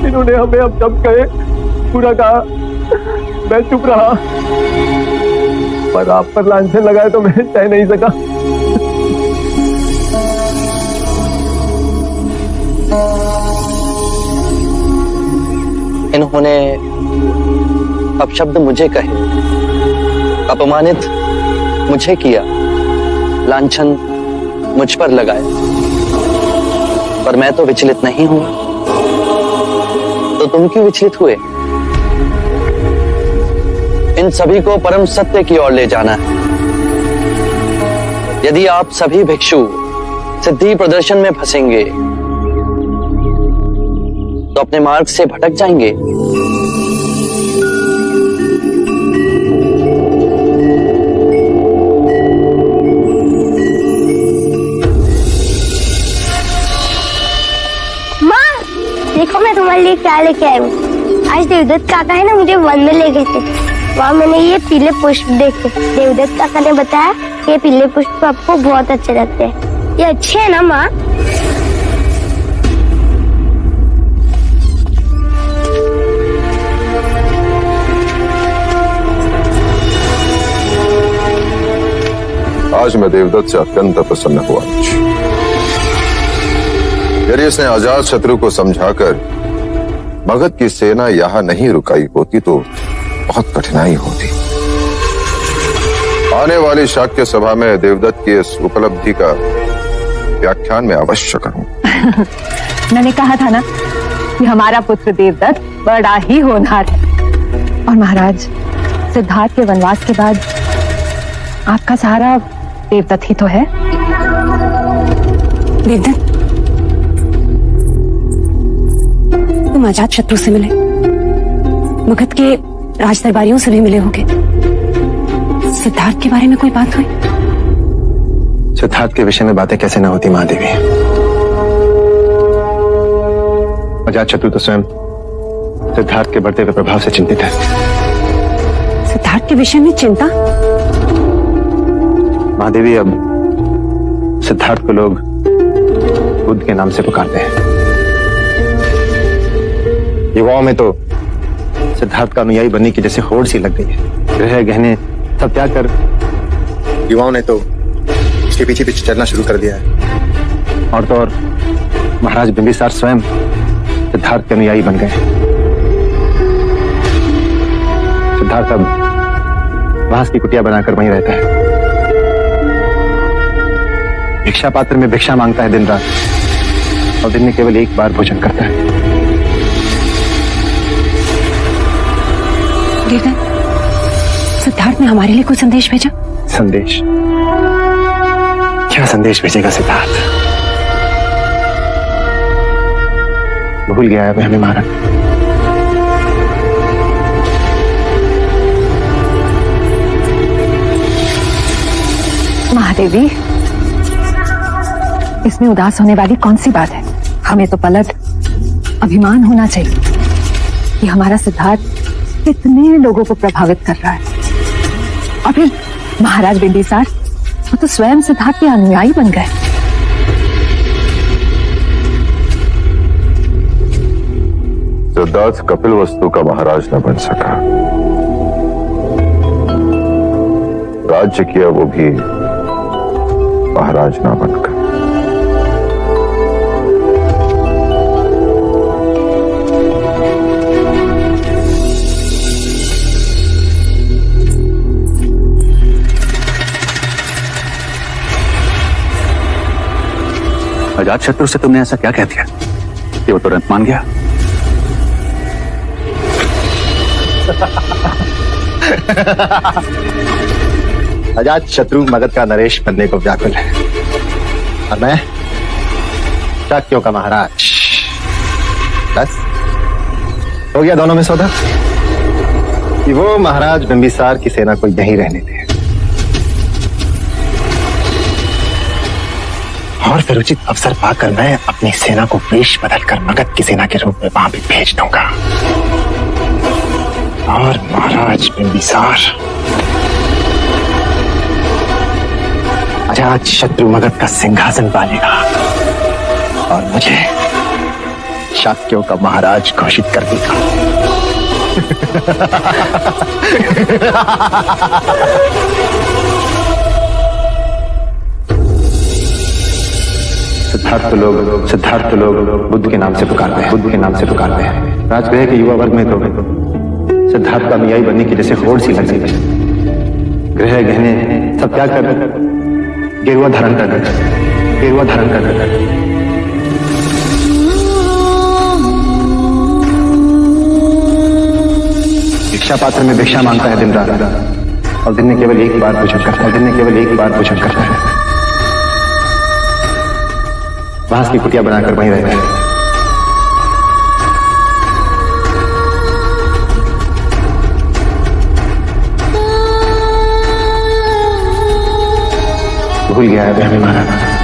इन्होंने हमें अब जब कहे पूरा कहा, मैं चुप रहा, पर आप पर लांछन लगाए तो मैं सह नहीं सका। इन्होंने अपशब्द मुझे कहे, अपमानित मुझे किया, लांछन मुझ पर लगाए, पर मैं तो विचलित नहीं हुआ। तो तुम क्यों विचलित हुए? इन सभी को परम सत्य की ओर ले जाना है। यदि आप सभी भिक्षु सिद्धि प्रदर्शन में फंसेंगे तो अपने मार्ग से भटक जाएंगे। देखो मैं तुम्हारे लिए क्या लेके आई हूँ। आज देवदत्त काका है ना, मुझे वन में ले गए थे। वहाँ मैंने ये पीले पुष्प देखे। देवदत्त काका ने बताया कि ये पीले पुष्प आपको बहुत अच्छे लगते हैं। ये अच्छे है ना माँ? आज मैं देवदत्त से अत्यंत प्रसन्न हुआ। यदि उसने आजाद शत्रु को समझाकर मगध की सेना यहां नहीं रुकाई होती तो बहुत कठिनाई होती। आने वाली शाक्य सभा में देवदत्त की इस उपलब्धि का व्याख्यान में अवश्य करूं। मैंने कहा था ना कि हमारा पुत्र देवदत्त बड़ा ही होनहार है। और महाराज, सिद्धार्थ के वनवास के बाद आपका सहारा देवदत्त ही तो है। देवदत्त, तुम अजात शत्रु से मिले, मगध के राज दरबारियों से भी मिले होंगे। सिद्धार्थ के बारे में कोई बात हुई? सिद्धार्थ के विषय में बातें कैसे न होती महादेवी। अजात शत्रु तो स्वयं सिद्धार्थ के बढ़ते हुए प्रभाव से चिंतित है। सिद्धार्थ के विषय में चिंता? महादेवी, अब सिद्धार्थ को लोग बुद्ध के नाम से पुकारते हैं। युवाओं में तो सिद्धार्थ का अनुयायी बनने की जैसे होड़ सी लग गई है। गृह गहने सब त्याग कर युवाओं ने तो उसके पीछे पीछे चलना शुरू कर दिया है। और तो और महाराज बिंबिसार स्वयं सिद्धार्थ के अनुयायी बन गए। सिद्धार्थ अब बांस की कुटिया बनाकर वहीं रहता है। भिक्षा पात्र में भिक्षा मांगता है दिन रात, और दिन में केवल एक बार भोजन करता है। सिद्धार्थ ने हमारे लिए कोई संदेश भेजा? संदेश? क्या संदेश भेजेगा सिद्धार्थ? भूल गया है हमें महाराज। महादेवी, इसमें उदास होने वाली कौन सी बात है? हमें तो पलट अभिमान होना चाहिए कि हमारा सिद्धार्थ कितने लोगों को प्रभावित कर रहा है। और फिर महाराज बिंबिसार, वो तो स्वयं सिद्धार्थ के अनुयायी बन गए। सिद्धार्थ कपिलवस्तु का महाराज न बन सका, राज्य किया वो भी महाराज न बनकर। अजात शत्रु से तुमने ऐसा क्या कह दिया कि वो तुरंत मान गया? अजात शत्रु मगध का नरेश बनने को व्याकुल है, और मैं शाक्यों का महाराज। बस हो गया दोनों में सौदा कि वो महाराज बिंबिसार की सेना को यहीं रहने दे, और फिर उचित अवसर पाकर मैं अपनी सेना को वेश बदलकर मगध की सेना के रूप में वहां भी भेज दूंगा, और महाराज बिंबिसार अजात शत्रु मगध का सिंहासन पालेगा, और शाक्यों का महाराज घोषित कर देगा। सिद्धार्थ लोग बुद्ध के नाम से पुकारते हैं। राजगृह के युवा वर्ग में तो सिद्धार्थ का अनुयायी बनने की जैसे होड़ सी लग गई। गृह गहने सब त्याग कर गेरुआ धारण कर भिक्षा पात्र में भिक्षा मांगता है दिन रात, और दिन में केवल एक बार पूजन करता है। बांस की कुटिया बनाकर वहीं रहता है। भूल गया है अभिमान।